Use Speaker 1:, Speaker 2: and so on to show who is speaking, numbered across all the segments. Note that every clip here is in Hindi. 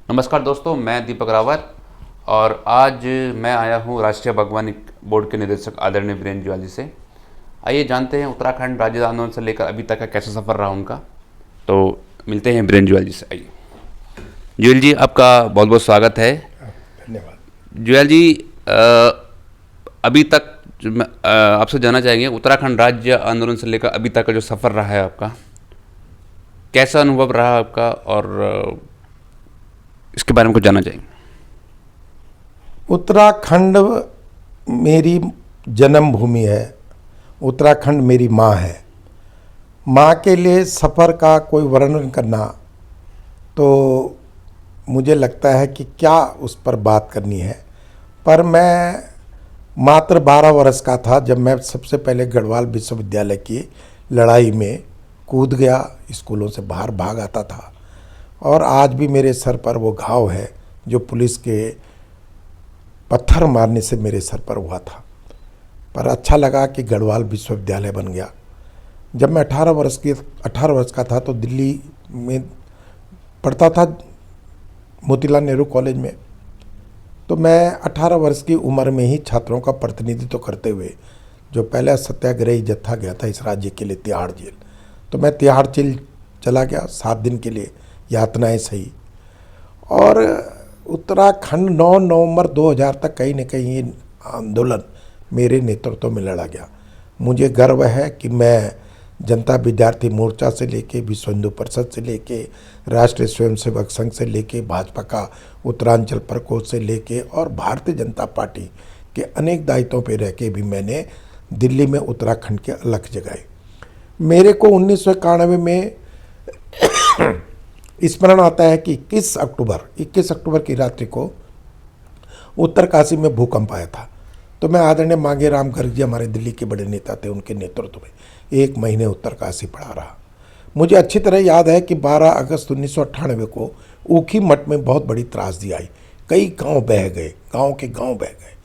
Speaker 1: नमस्कार दोस्तों, मैं दीपक रावत और आज मैं आया हूँ राष्ट्रीय बागवानी बोर्ड के निदेशक आदरणीय वीरेंद्र जुयाल जी से। आइए जानते हैं उत्तराखंड राज्य आंदोलन से लेकर अभी तक का कैसा सफ़र रहा उनका। तो मिलते हैं वीरेंद्र जुयाल जी से। आइए जुयाल जी, आपका बहुत बहुत स्वागत है।
Speaker 2: धन्यवाद।
Speaker 1: जुयाल जी, अभी तक मैं आपसे जानना चाहेंगे उत्तराखंड राज्य आंदोलन से लेकर अभी तक का जो सफ़र रहा है आपका, कैसा अनुभव रहा आपका, और इसके बारे में कुछ जानना चाहेंगे।
Speaker 2: उत्तराखंड मेरी जन्मभूमि है। उत्तराखंड मेरी माँ है। माँ के लिए सफ़र का कोई वर्णन करना तो मुझे लगता है कि क्या उस पर बात करनी है। पर मैं मात्र 12 वर्ष का था जब मैं सबसे पहले गढ़वाल विश्वविद्यालय की लड़ाई में कूद गया, स्कूलों से बाहर भाग आता था। और आज भी मेरे सर पर वो घाव है जो पुलिस के पत्थर मारने से मेरे सर पर हुआ था। पर अच्छा लगा कि गढ़वाल विश्वविद्यालय बन गया। जब मैं 18 वर्ष का था तो दिल्ली में पढ़ता था, मोतीलाल नेहरू कॉलेज में। तो मैं 18 वर्ष की उम्र में ही छात्रों का प्रतिनिधित्व करते हुए जो पहला सत्याग्रही जत्था गया था इस राज्य के लिए तिहाड़ जेल, तो मैं तिहाड़ जेल चला गया 7 दिन के लिए, यातनाएं सही। और उत्तराखंड 9 नवंबर 2000 तक कहीं न कहीं ये आंदोलन मेरे नेतृत्व में लड़ा गया। मुझे गर्व है कि मैं जनता विद्यार्थी मोर्चा से लेके विश्व हिंदू परिषद से लेके राष्ट्रीय स्वयंसेवक संघ से लेके भाजपा का उत्तरांचल प्रकोष्ठ से लेके और भारतीय जनता पार्टी के अनेक दायित्वों पर रह के भी मैंने दिल्ली में उत्तराखंड के अलख जगाए। मेरे को 1991 में स्मरण आता है कि 21 अक्टूबर की रात्रि को उत्तरकाशी में भूकंप आया था। तो मैं आदरणीय मांगे राम गर्ग जी, हमारे दिल्ली के बड़े नेता थे, उनके नेतृत्व में 1 महीने उत्तरकाशी पड़ा रहा। मुझे अच्छी तरह याद है कि 12 अगस्त 1998 को ऊखी मठ में बहुत बड़ी त्रासदी आई। कई गांव बह गए, गांव के गांव बह गए।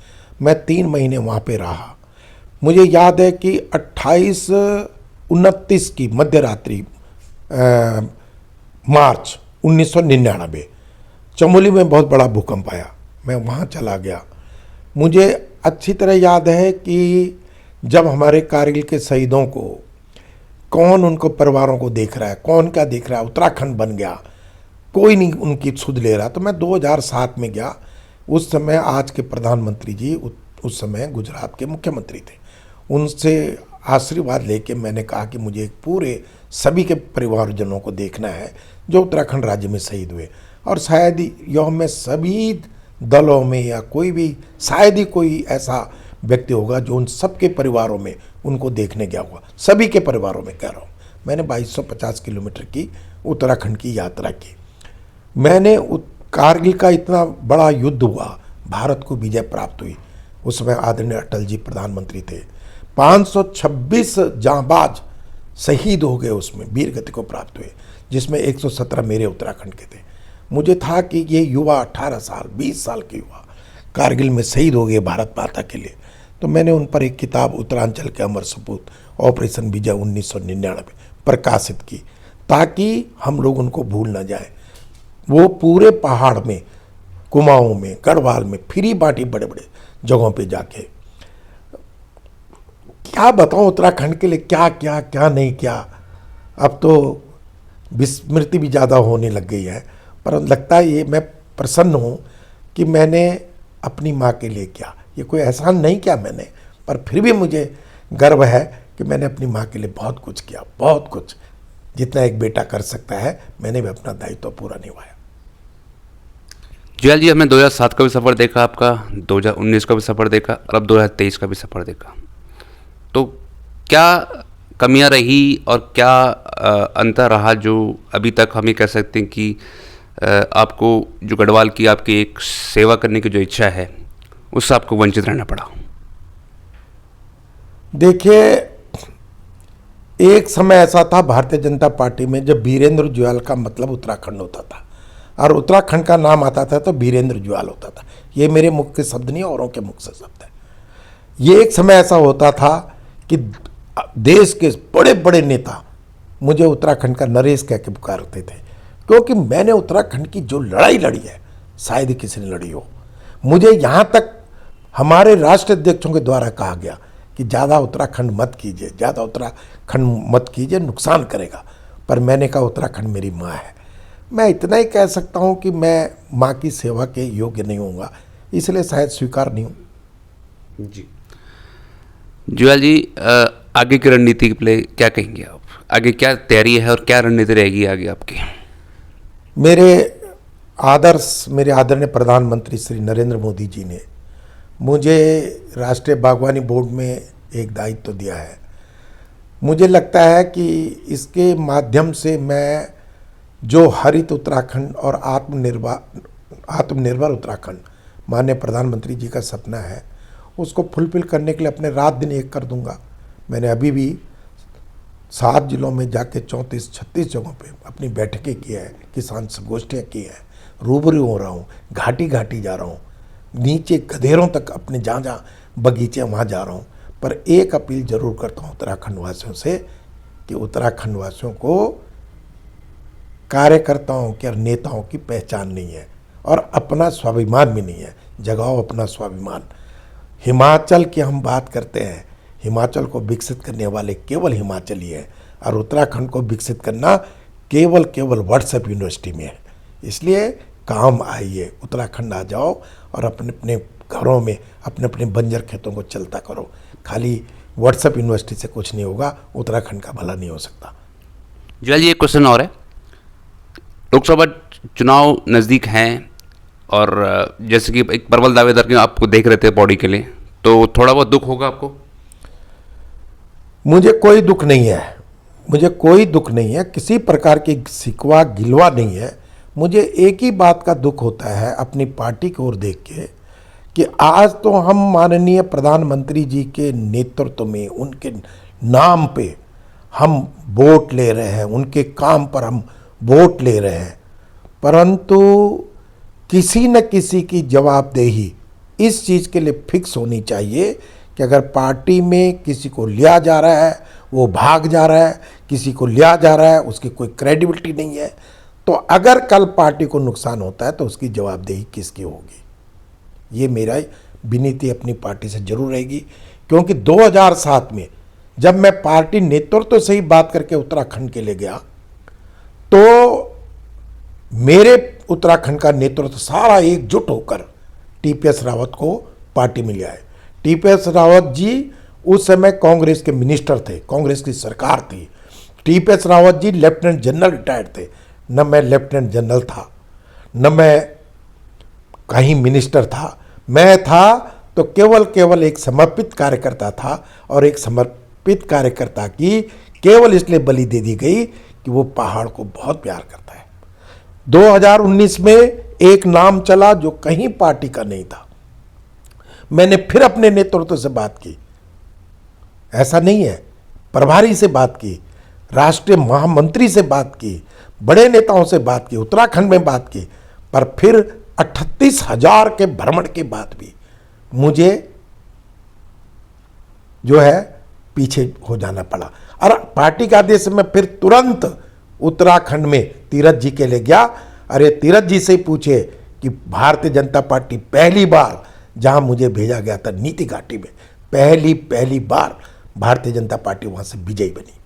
Speaker 2: मैं 3 महीने वहाँ पे रहा। मुझे याद है कि 28-29 की मध्यरात्रि मार्च 1999 चमोली में बहुत बड़ा भूकंप आया। मैं वहाँ चला गया। मुझे अच्छी तरह याद है कि जब हमारे कारगिल के शहीदों को कौन उनको परिवारों को देख रहा है, कौन क्या देख रहा है, उत्तराखंड बन गया, कोई नहीं उनकी सुध ले रहा। तो मैं 2007 में गया। उस समय आज के प्रधानमंत्री जी उस समय गुजरात के मुख्यमंत्री थे। उनसे आशीर्वाद लेके मैंने कहा कि मुझे पूरे सभी के परिवारजनों को देखना है जो उत्तराखंड राज्य में शहीद हुए। और शायद यह में सभी दलों में या कोई भी शायद ही कोई ऐसा व्यक्ति होगा जो उन सबके परिवारों में उनको देखने गया होगा। सभी के परिवारों में कह रहा हूँ। मैंने 2250 किलोमीटर की उत्तराखंड की यात्रा की। मैंने कारगिल का इतना बड़ा युद्ध हुआ, भारत को विजय प्राप्त हुई। उस समय आदरणीय अटल जी प्रधानमंत्री थे। 526 जांबाज शहीद हो गए, उसमें वीर गति को प्राप्त हुए, जिसमें 117 मेरे उत्तराखंड के थे। मुझे था कि ये युवा 18 साल 20 साल के युवा कारगिल में शहीद हो गए भारत माता के लिए। तो मैंने उन पर एक किताब उत्तरांचल के अमर सपूत ऑपरेशन विजय 1999 प्रकाशित की, ताकि हम लोग उनको भूल ना जाए। वो पूरे पहाड़ में, कुमाऊं में, गढ़वाल में फिरी बाटी बड़े बड़े जगहों पे जाके क्या बताऊं उत्तराखंड के लिए क्या क्या क्या नहीं किया। अब तो विस्मृति भी ज़्यादा होने लग गई है, पर लगता है ये मैं प्रसन्न हूँ कि मैंने अपनी माँ के लिए किया। ये कोई एहसान नहीं किया मैंने, पर फिर भी मुझे गर्व है कि मैंने अपनी माँ के लिए बहुत कुछ किया, बहुत कुछ। जितना एक बेटा कर सकता है, मैंने भी अपना दायित्व पूरा निभाया।
Speaker 1: जुयाल जी, हमने 2007 का भी सफ़र देखा आपका, 2019 का भी सफ़र देखा और अब 2023 का भी सफ़र देखा। तो क्या कमियां रही और क्या अंतर रहा जो अभी तक हम ये कह सकते हैं कि आपको जो गढ़वाल की आपकी एक सेवा करने की जो इच्छा है उससे आपको वंचित रहना पड़ा?
Speaker 2: देखिए, एक समय ऐसा था भारतीय जनता पार्टी में जब वीरेंद्र जुयाल का मतलब उत्तराखंड होता था और उत्तराखंड का नाम आता था तो वीरेंद्र जुयाल होता था। ये मेरे मुख के शब्द नहीं, औरों के मुख से शब्द है। ये एक समय ऐसा होता था कि देश के बड़े बड़े नेता मुझे उत्तराखंड का नरेश कह के पुकारते थे। क्योंकि मैंने उत्तराखंड की जो लड़ाई लड़ी है शायद ही किसी ने लड़ी हो। मुझे यहाँ तक हमारे राष्ट्र अध्यक्षों के द्वारा कहा गया कि ज़्यादा उत्तराखंड मत कीजिए, ज़्यादा उत्तराखंड मत कीजिए, नुकसान करेगा। पर मैंने कहा उत्तराखंड मेरी माँ है। मैं इतना ही कह सकता हूँ कि मैं माँ की सेवा के योग्य नहीं होऊंगा, इसलिए शायद स्वीकार नहीं हूँ।
Speaker 1: जी जुएल जी, आगे की रणनीति के लिए क्या कहेंगे आप? आगे क्या तैयारी है और क्या रणनीति रहेगी आगे आपकी?
Speaker 2: मेरे आदरणीय प्रधानमंत्री श्री नरेंद्र मोदी जी ने मुझे राष्ट्रीय बागवानी बोर्ड में एक दायित्व दिया है। मुझे लगता है कि इसके माध्यम से मैं जो हरित उत्तराखंड और आत्मनिर्भर उत्तराखंड माननीय प्रधानमंत्री जी का सपना है, उसको फुलफिल करने के लिए अपने रात दिन एक कर दूंगा। मैंने अभी भी 7 जिलों में जाके 34-36 जगहों पे अपनी बैठकें की है, किसान संगोष्ठियाँ की है, रूबरू हो रहा हूँ, घाटी घाटी जा रहा हूँ, नीचे गधेरों तक अपने जहाँ जहाँ बगीचे वहाँ जा रहा हूँ। पर एक अपील जरूर करता हूँ उत्तराखंड वासियों से कि उत्तराखंड वासियों को कार्यकर्ताओं के और नेताओं की पहचान नहीं है और अपना स्वाभिमान भी नहीं है। जगाओ अपना स्वाभिमान। हिमाचल की हम बात करते हैं, हिमाचल को विकसित करने वाले केवल हिमाचली हैं और उत्तराखंड को विकसित करना केवल व्हाट्सएप यूनिवर्सिटी में है। इसलिए काम आइए, उत्तराखंड आ जाओ और अपने अपने घरों में अपने अपने बंजर खेतों को चलता करो। खाली व्हाट्सएप यूनिवर्सिटी से कुछ नहीं होगा, उत्तराखंड का भला नहीं हो सकता।
Speaker 1: जुएल जी, एक क्वेश्चन और है। लोकसभा चुनाव नज़दीक हैं और जैसे कि एक प्रबल दावेदार के आपको देख रहे थे बॉडी के लिए, तो थोड़ा बहुत दुख होगा आपको?
Speaker 2: मुझे कोई दुख नहीं है, किसी प्रकार की शिकवा गिलवा नहीं है। मुझे एक ही बात का दुख होता है अपनी पार्टी की ओर देख के कि आज तो हम माननीय प्रधानमंत्री जी के नेतृत्व में, उनके नाम पे हम वोट ले रहे हैं, उनके काम पर हम वोट ले रहे हैं, परंतु किसी न किसी की जवाबदेही इस चीज़ के लिए फिक्स होनी चाहिए कि अगर पार्टी में किसी को लिया जा रहा है, वो भाग जा रहा है, किसी को लिया जा रहा है, उसकी कोई क्रेडिबिलिटी नहीं है, तो अगर कल पार्टी को नुकसान होता है तो उसकी जवाबदेही किसकी होगी? ये मेरा विनीति अपनी पार्टी से जरूर रहेगी। क्योंकि 2007 में जब मैं पार्टी नेतृत्व से ही बात करके उत्तराखंड के लिए गया तो मेरे उत्तराखंड का नेतृत्व सारा एकजुट होकर टीपीएस रावत को पार्टी में ले आए। टीपीएस रावत जी उस समय कांग्रेस के मिनिस्टर थे, कांग्रेस की सरकार थी। TPS Rawat ji lieutenant general retired थे। न मैं लेफ्टिनेंट जनरल था, न मैं कहीं मिनिस्टर था। मैं था तो केवल एक समर्पित कार्यकर्ता था, और एक समर्पित कार्यकर्ता की केवल इसलिए बलि दे दी गई कि वो पहाड़ को बहुत प्यार करता है। 2019 में एक नाम चला जो कहीं पार्टी का नहीं था। मैंने फिर अपने नेतृत्व से बात की, ऐसा नहीं है, प्रभारी से बात की, राष्ट्रीय महामंत्री से बात की, बड़े नेताओं से बात की, उत्तराखंड में बात की, पर फिर 38,000 के भ्रमण के बाद भी मुझे जो है पीछे हो जाना पड़ा। और पार्टी का आदेश में फिर तुरंत उत्तराखंड में तीरथ जी के लिए गया। अरे तीरथ जी से पूछे कि भारतीय जनता पार्टी पहली बार, जहां मुझे भेजा गया था नीति घाटी में, पहली बार भारतीय जनता पार्टी वहां से विजयी बनी।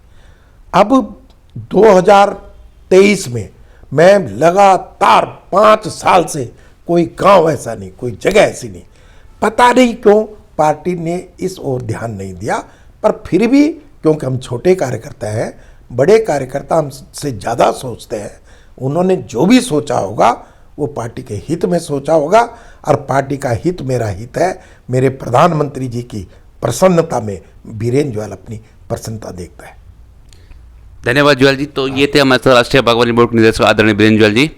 Speaker 2: अब 2023 में मैं लगातार 5 साल से कोई गांव ऐसा नहीं, कोई जगह ऐसी नहीं, पता नहीं क्यों पार्टी ने इस ओर ध्यान नहीं दिया। पर फिर भी क्योंकि हम छोटे कार्यकर्ता हैं, बड़े कार्यकर्ता हमसे ज़्यादा सोचते हैं, उन्होंने जो भी सोचा होगा वो पार्टी के हित में सोचा होगा, और पार्टी का हित मेरा हित है। मेरे प्रधानमंत्री जी की प्रसन्नता में बीरेन जुएल अपनी प्रसन्नता देखता है।
Speaker 1: धन्यवाद जुएल जी। तो ये थे हमारे साथ राष्ट्रीय बागवानी बोर्ड के निदेशक आदरणीय बीरेन जुएल जी।